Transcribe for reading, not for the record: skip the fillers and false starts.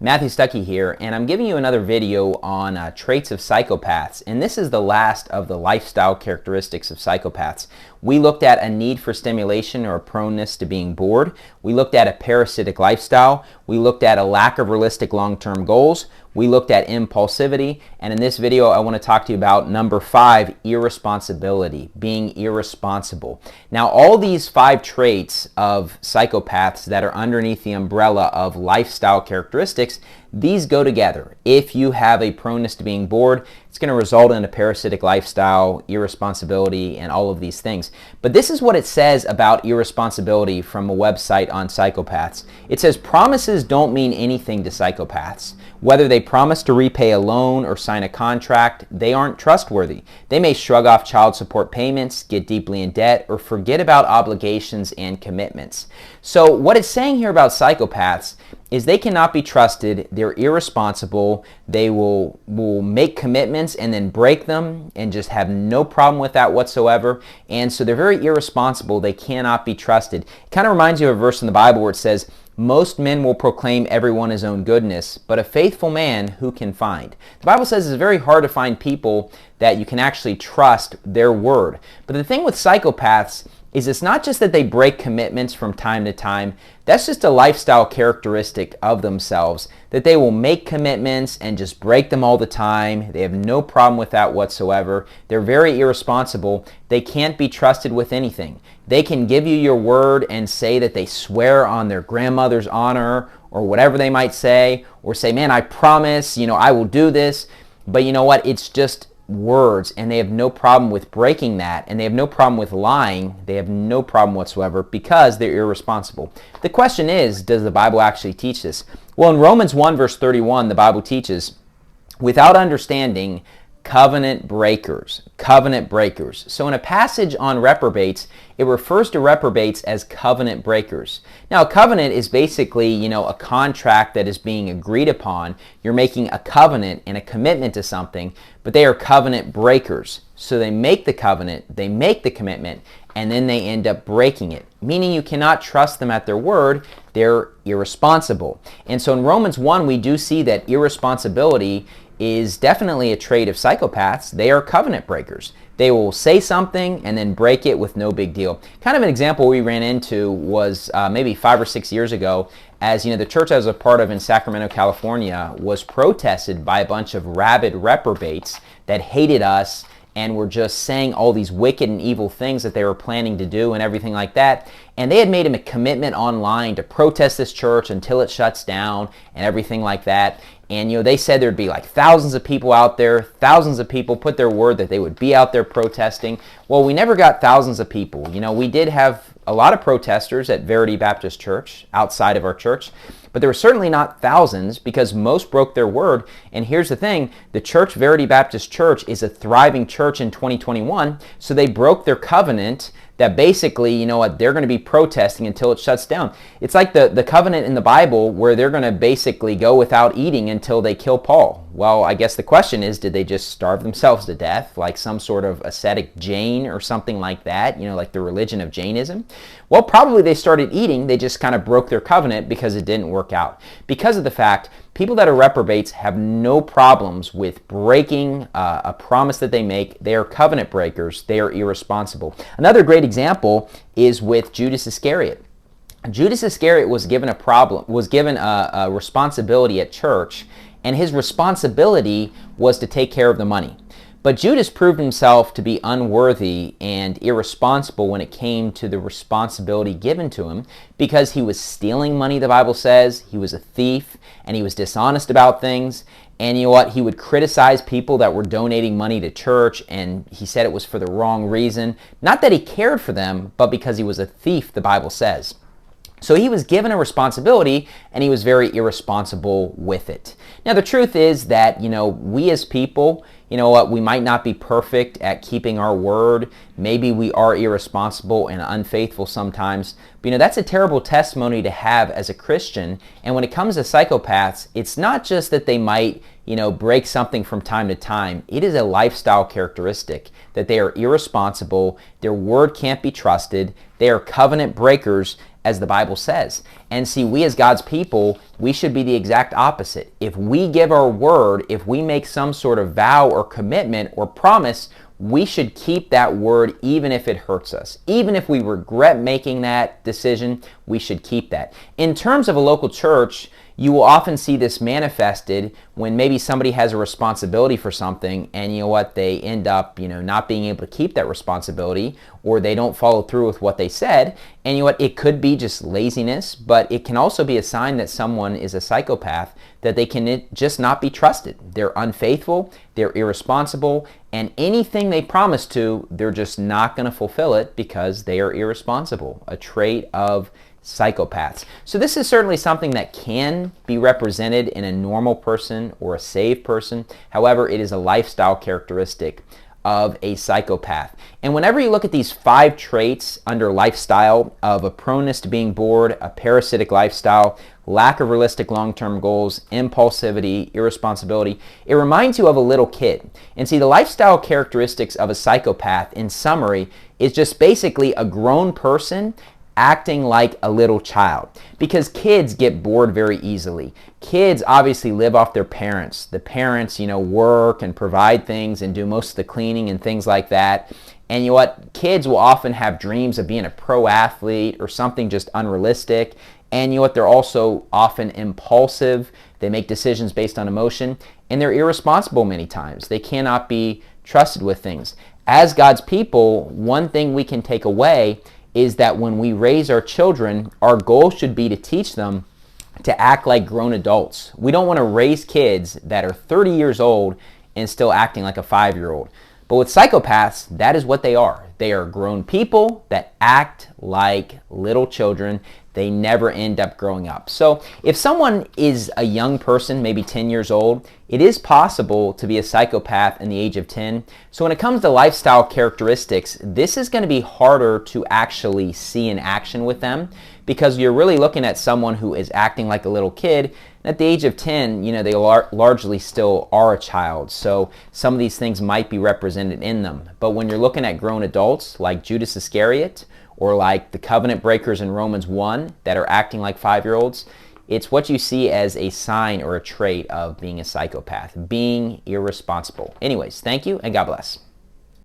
Matthew Stuckey here, and I'm giving you another video on traits of psychopaths, and this is the last of the lifestyle characteristics of psychopaths. We looked at a need for stimulation or a proneness to being bored. We looked at a parasitic lifestyle. We looked at a lack of realistic long-term goals. We looked at impulsivity, and in this video I want to talk to you about number 5, irresponsibility, being irresponsible. Now all these 5 traits of psychopaths that are underneath the umbrella of lifestyle characteristics, these go together. If you have a proneness to being bored, it's going to result in a parasitic lifestyle, irresponsibility, and all of these things. But this is what it says about irresponsibility from a website on psychopaths. It says promises don't mean anything to psychopaths. Whether they promise to repay a loan or sign a contract, they aren't trustworthy. They may shrug off child support payments, get deeply in debt, or forget about obligations and commitments. So what it's saying here about psychopaths is they cannot be trusted, they're irresponsible, they will make commitments and then break them and just have no problem with that whatsoever. And so they're very irresponsible, they cannot be trusted. It kind of reminds you of a verse in the Bible where it says, most men will proclaim everyone his own goodness, but a faithful man who can find? The Bible says it's very hard to find people that you can actually trust their word. But the thing with psychopaths is it's not just that they break commitments from time to time. That's just a lifestyle characteristic of themselves, that they will make commitments and just break them all the time. They have no problem with that whatsoever. They're very irresponsible. They can't be trusted with anything. They can give you your word and say that they swear on their grandmother's honor or whatever they might say, or say, man, I promise, I will do this. But you know what? It's just words, and they have no problem with breaking that, and they have no problem with lying. They have no problem whatsoever because they're irresponsible. The question is, does the Bible actually teach this? Well, in Romans 1 verse 31, the Bible teaches, without understanding, covenant breakers. Covenant breakers. So in a passage on reprobates, it refers to reprobates as covenant breakers. Now, a covenant is basically, a contract that is being agreed upon. You're making a covenant and a commitment to something, but they are covenant breakers. So they make the covenant, they make the commitment, and then they end up breaking it, meaning you cannot trust them at their word. They're irresponsible. And so in Romans 1, we do see that irresponsibility is definitely a trait of psychopaths. They are covenant breakers. They will say something and then break it with no big deal. Kind of an example we ran into was maybe 5 or 6 years ago, as the church I was a part of in Sacramento, California, was protested by a bunch of rabid reprobates that hated us and were just saying all these wicked and evil things that they were planning to do and everything like that. And they had made a commitment online to protest this church until it shuts down and everything like that. And they said there'd be like thousands of people out there. Thousands of people put their word that they would be out there protesting. Well, we never got thousands of people. We did have a lot of protesters at Verity Baptist Church outside of our church, but there were certainly not thousands because most broke their word. And here's the thing, the church, Verity Baptist Church, is a thriving church in 2021, so they broke their covenant that basically, they're going to be protesting until it shuts down. It's like the covenant in the Bible where they're going to basically go without eating until they kill Paul. Well, I guess the question is, did they just starve themselves to death like some sort of ascetic Jain or something like that, like the religion of Jainism? Well, probably they started eating. They just kind of broke their covenant because it didn't work out. Because of the fact, people that are reprobates have no problems with breaking a promise that they make. They are covenant breakers. They are irresponsible. Another great example is with Judas Iscariot. Judas Iscariot was given a responsibility at church, and his responsibility was to take care of the money. But Judas proved himself to be unworthy and irresponsible when it came to the responsibility given to him because he was stealing money, the Bible says. He was a thief, and he was dishonest about things. And you know what? He would criticize people that were donating money to church, and he said it was for the wrong reason. Not that he cared for them, but because he was a thief, the Bible says. So he was given a responsibility, and he was very irresponsible with it. Now, the truth is that, we as people, we might not be perfect at keeping our word. Maybe we are irresponsible and unfaithful sometimes. But, that's a terrible testimony to have as a Christian. And when it comes to psychopaths, it's not just that they might, break something from time to time. It is a lifestyle characteristic that they are irresponsible. Their word can't be trusted. They are covenant breakers. as the Bible says. And see, we as God's people, we should be the exact opposite. If we give our word, if we make some sort of vow or commitment or promise, we should keep that word even if it hurts us. Even if we regret making that decision, we should keep that. In terms of a local church, you will often see this manifested when maybe somebody has a responsibility for something and you know what, they end up, not being able to keep that responsibility, or they don't follow through with what they said. And you know what, it could be just laziness, but it can also be a sign that someone is a psychopath, that they can just not be trusted. They're unfaithful, they're irresponsible, and anything they promise to, they're just not going to fulfill it because they are irresponsible, a trait of psychopaths. So this is certainly something that can be represented in a normal person or a saved person. However, it is a lifestyle characteristic of a psychopath. And whenever you look at these 5 traits under lifestyle of a proneness to being bored, a parasitic lifestyle, lack of realistic long-term goals, impulsivity, irresponsibility, it reminds you of a little kid. And see, the lifestyle characteristics of a psychopath, in summary, is just basically a grown person acting like a little child, because kids get bored very easily. Kids obviously live off their parents. The parents, work and provide things and do most of the cleaning and things like that. And you know what? Kids will often have dreams of being a pro athlete or something just unrealistic. And you know what? They're also often impulsive. They make decisions based on emotion, and they're irresponsible many times. They cannot be trusted with things. As God's people, one thing we can take away is that when we raise our children, our goal should be to teach them to act like grown adults. We don't want to raise kids that are 30 years old and still acting like a 5-year-old. But with psychopaths, that is what they are. They are grown people that act like little children. They never end up growing up. So if someone is a young person, maybe 10 years old, it is possible to be a psychopath in the age of 10. So when it comes to lifestyle characteristics, this is going to be harder to actually see in action with them, because you're really looking at someone who is acting like a little kid. And at the age of 10, they largely still are a child. So some of these things might be represented in them. But when you're looking at grown adults like Judas Iscariot, or like the covenant breakers in Romans 1 that are acting like 5-year-olds, it's what you see as a sign or a trait of being a psychopath, being irresponsible. Anyways, thank you and God bless.